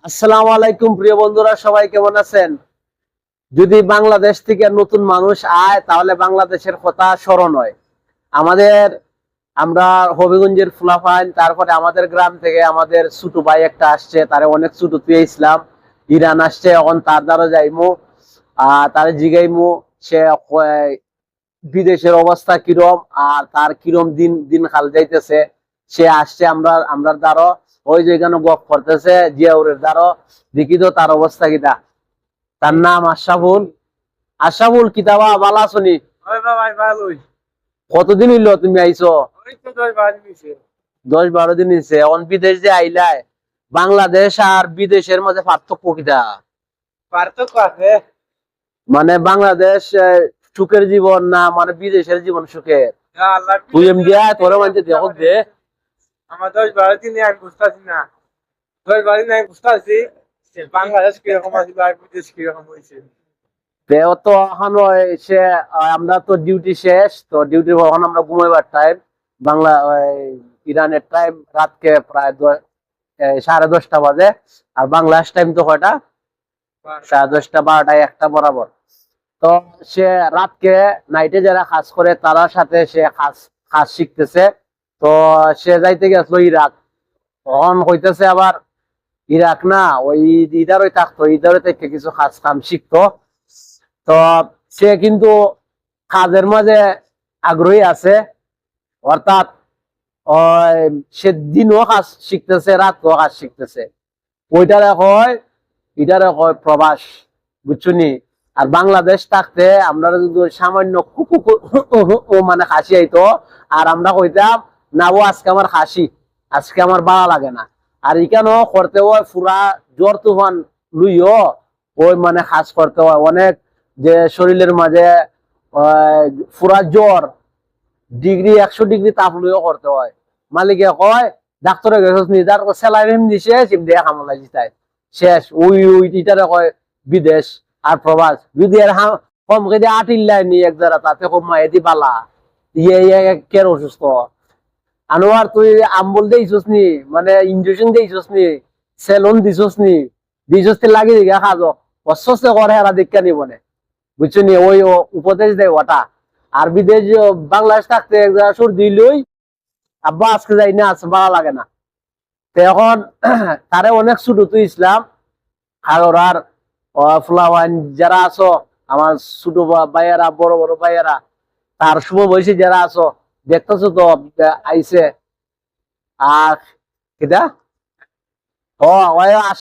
আসসালামু আলাইকুম প্রিয় বন্ধুরা, সবাই কেমন আছেন? যদি বাংলাদেশ থেকে নতুন মানুষ আয় তাহলে বাংলাদেশের কথা স্মরণ হয় আমাদের। আমরা হবিগঞ্জের ফুলাফাইন, তারপরে আমাদের গ্রাম থেকে আমাদের ছোট ভাই একটা আসছে, তারে অনেক ছোট তুই ইসলাম ইরান আসছে, এখন তার দ্বারা যাইমু তারে জিগাইমু সে বিদেশের অবস্থা কিরম আর তার কিরম দিন দিন খাল যাইতেছে। সে আসছে আমরা দ্বারা ওই যে এখানে গপ করতেছে জিয়াউরের দ্বারা, দেখি তো তার অবস্থা কিটা। তার নাম আশরাফুল। আশরাফুল কিতাবা ভালো আছনি? কতদিন হইলো তুমি আইছো? 10-12 দিন হয়েছে। এখন বিদেশ যে আইলাই, বাংলাদেশ আর বিদেশের মাঝে পার্থক্য কিটা? পার্থক্য আছে। মানে বাংলাদেশ সুখের জীবন না মানে বিদেশের জীবন সুখের? আল্লাহ তুই এম দিয়া তোর মানতে দেখো দে। আমার 10-12 দিন আমি বুঝতেছি না, 10-12 দিন আমি বুঝতেছি বাংলাদেশ কিরকম আছে আর বিদেশ কিরকম হয়েছে। তো এখন সে আমরা তো ডিউটি শেষ, তো ডিউটির পর এখন আমরা ঘুমাইবার টাইম। বাংলা ইরানের টাইম রাতকে প্রায় 10:30 বাজে। আর বাংলাদেশ টাইম তো কয়টা? 10:30, 12টা, 1টা বরাবর। তো সে রাতকে নাইটে যারা কাজ করে তার সাথে সে কাজ শিখতেছে। তো সে যাইতে গেছিল ইরাক, তখন হইতেছে আবার ইরাক না ওই ইদারই থাকতো, ইদারে থেকে কিছু কাজ কাম শিখতো। তো সে কিন্তু কাজের মাঝে আগ্রহী আছে, অর্থাৎ সে দিনও কাজ শিখতেছে, রাতও কাজ শিখতেছে। এটারে কয় প্রবাস, বুঝছনি? আর বাংলাদেশ থাকতে আমরা যদি সামান্য ও মানে হাসি আইতো, আর আমরা কইতাম না ও আজকে আমার হাসি, আজকে আমার ভালো লাগে না। আর এখানেও করতে হয় পুরা জ্বর তুফান লুইও ওই মানে কাজ করতে হয় অনেক, যে শরীরের মাঝে পুরা জ্বর, 100 ডিগ্রি তাপ লইও করতে হয়। মালিকে কয় ডাক্তারে গেছিস নি, তার স্যালাইন দিছে, সিম দিয়ে হামলা জিতায় শেষ। ওই ইটারে কয় বিদেশ আর প্রবাস। যদি এর কম করে 8 নি এক জায়গা, তাতে কম মায়েদি বালা ইয়ে কেন অসুস্থ। আনোয়ার তুই আম্বল দিয়েছিস নি, মানে ইঞ্জেকশন দিয়েছিস নি, সেলুন দিছিস নি, দিছিস লাগি দিঘা খাজ অস্বস্ত করে এরা দীক্ষা নিবনে, বুঝছো নি? ওই উপদেশ দেয় ওটা। আর বিদেশ বাংলাদেশ থাকতে এক জায়গা সুর দিলই আব্বা আজকে যাই না, আজকে ভালো লাগে না। তো এখন তারে অনেক ছোট তুই ইসলাম আর ফুলাওয়ান যারা আছো, আমার ছোট ভাইয়েরা, বড় বড় ভাইয়েরা, তার শুভ বয়সী যারা আছো, দেখতেছো তো আইসে। আর এটা ও